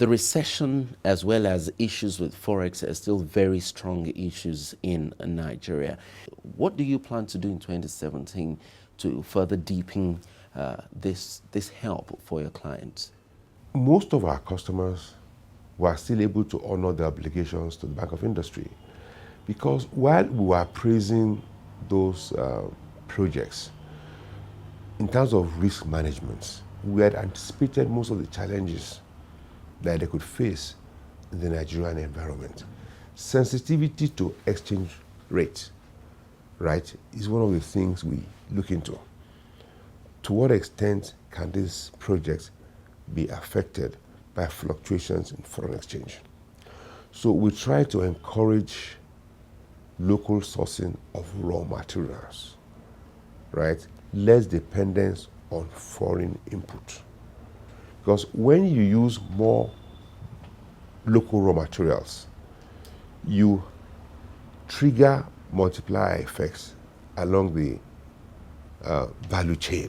The recession as well as issues with Forex are still very strong issues in Nigeria. What do you plan to do in 2017 to further deepen this help for your clients? Most of our customers were still able to honor their obligations to the Bank of Industry, because while we were praising those projects in terms of risk management, we had anticipated most of the challenges that they could face in the Nigerian environment. Sensitivity to exchange rate, right, is one of the things we look into. To what extent can these projects be affected by fluctuations in foreign exchange? So we try to encourage local sourcing of raw materials, right? Less dependence on foreign input. Because when you use more local raw materials, you trigger multiplier effects along the value chain.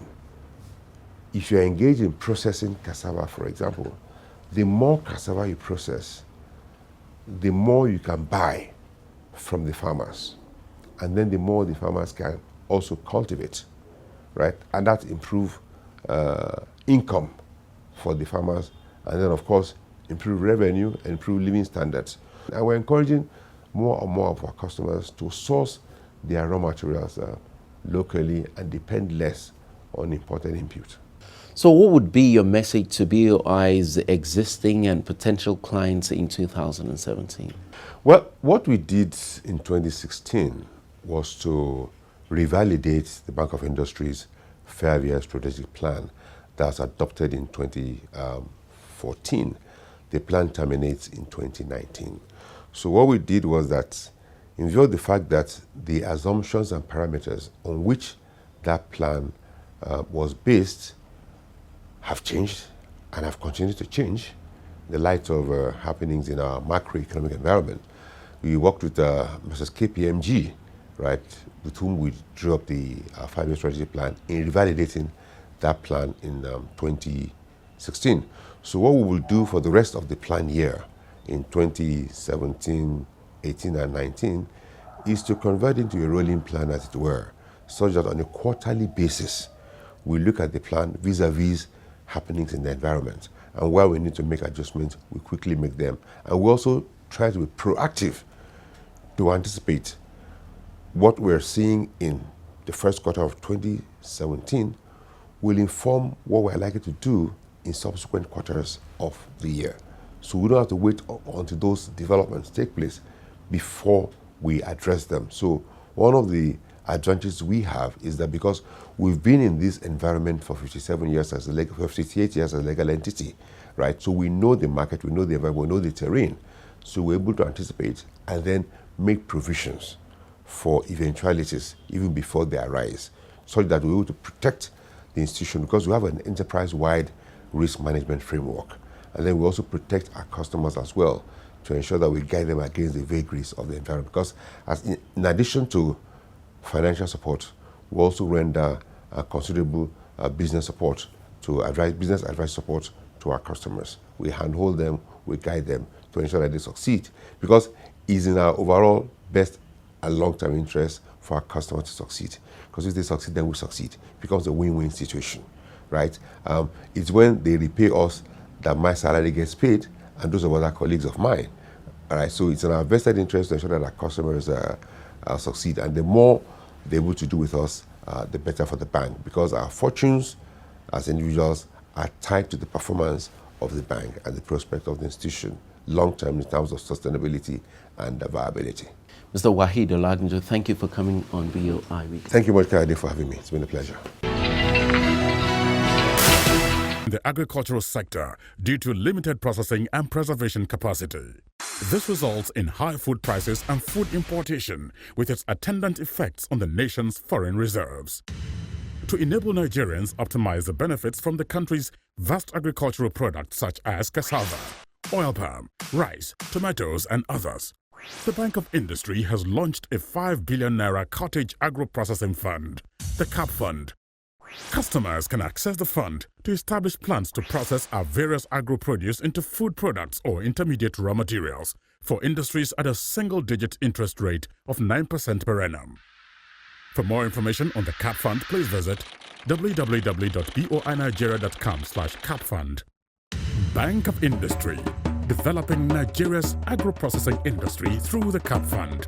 If you're engaged in processing cassava, for example, the more cassava you process, the more you can buy from the farmers. And then the more the farmers can also cultivate, right? And that improves income for the farmers, and then of course improve revenue and improve living standards. And we're encouraging more and more of our customers to source their raw materials locally and depend less on imported input. So what would be your message to BOI's existing and potential clients in 2017? Well, what we did in 2016 was to revalidate the Bank of Industry's 5-year strategic plan that was adopted in 2014. The plan terminates in 2019. So what we did was that, in view of the fact that the assumptions and parameters on which that plan was based have changed and have continued to change in the light of happenings in our macroeconomic environment, we worked with Mrs. KPMG, right, with whom we drew up the 5-year strategy plan in revalidating that plan in 2016. So what we will do for the rest of the plan year in 2017, 18 and 19 is to convert into a rolling plan, as it were, such that on a quarterly basis, we look at the plan vis-a-vis happenings in the environment. And where we need to make adjustments, we quickly make them. And we also try to be proactive to anticipate what we're seeing in the first quarter of 2017 will inform what we're likely to do in subsequent quarters of the year. So we don't have to wait until those developments take place before we address them. So one of the advantages we have is that because we've been in this environment for 57 years as a 58 years as a legal entity, right? So we know the market, we know the environment, we know the terrain. So we're able to anticipate and then make provisions for eventualities even before they arise, so that we're able to protect the institution, because we have an enterprise-wide risk management framework. And then we also protect our customers as well to ensure that we guide them against the vagaries of the environment. Because in addition to financial support, we also render considerable business support to business advice support to our customers. We handhold them, we guide them to ensure that they succeed, because it's in our overall best and long-term interest for our customers to succeed. Because if they succeed, then we succeed. It becomes a win-win situation, right? It's when they repay us that my salary gets paid and those of other colleagues of mine. All right, so it's in our vested interest to ensure that our customers succeed. And the more they're able to do with us, the better for the bank, because our fortunes as individuals are tied to the performance of the bank and the prospect of the institution long-term in terms of sustainability and viability. Mr. Waheed Olagunju, thank you for coming on BOI Week. Thank you much, Kayode, for having me. It's been a pleasure. The agricultural sector due to limited processing and preservation capacity. This results in high food prices and food importation, with its attendant effects on the nation's foreign reserves. To enable Nigerians optimize the benefits from the country's vast agricultural products such as cassava, oil palm, rice, tomatoes, and others, the Bank of Industry has launched a 5 billion naira cottage agro-processing fund, the CAP Fund. Customers can access the fund to establish plans to process our various agro-produce into food products or intermediate raw materials for industries at a single-digit interest rate of 9% per annum. For more information on the CAP Fund, please visit www.boinigeria.com/capfund. Bank of Industry, developing Nigeria's agro-processing industry through the CAP Fund.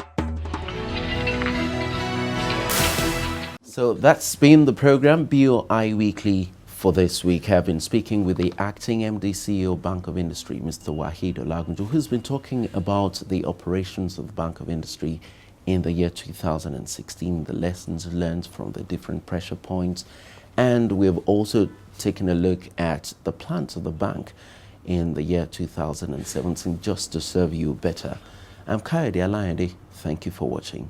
So that's been the program BOI Weekly for this week. I've been speaking with the acting MD CEO Bank of Industry, Mr. Waheed Olagunju, who's been talking about the operations of the Bank of Industry in the year 2016, the lessons learned from the different pressure points, and we've also taken a look at the plans of the bank in the year 2017 just to serve you better. I'm Kayode Alayande. Thank you for watching.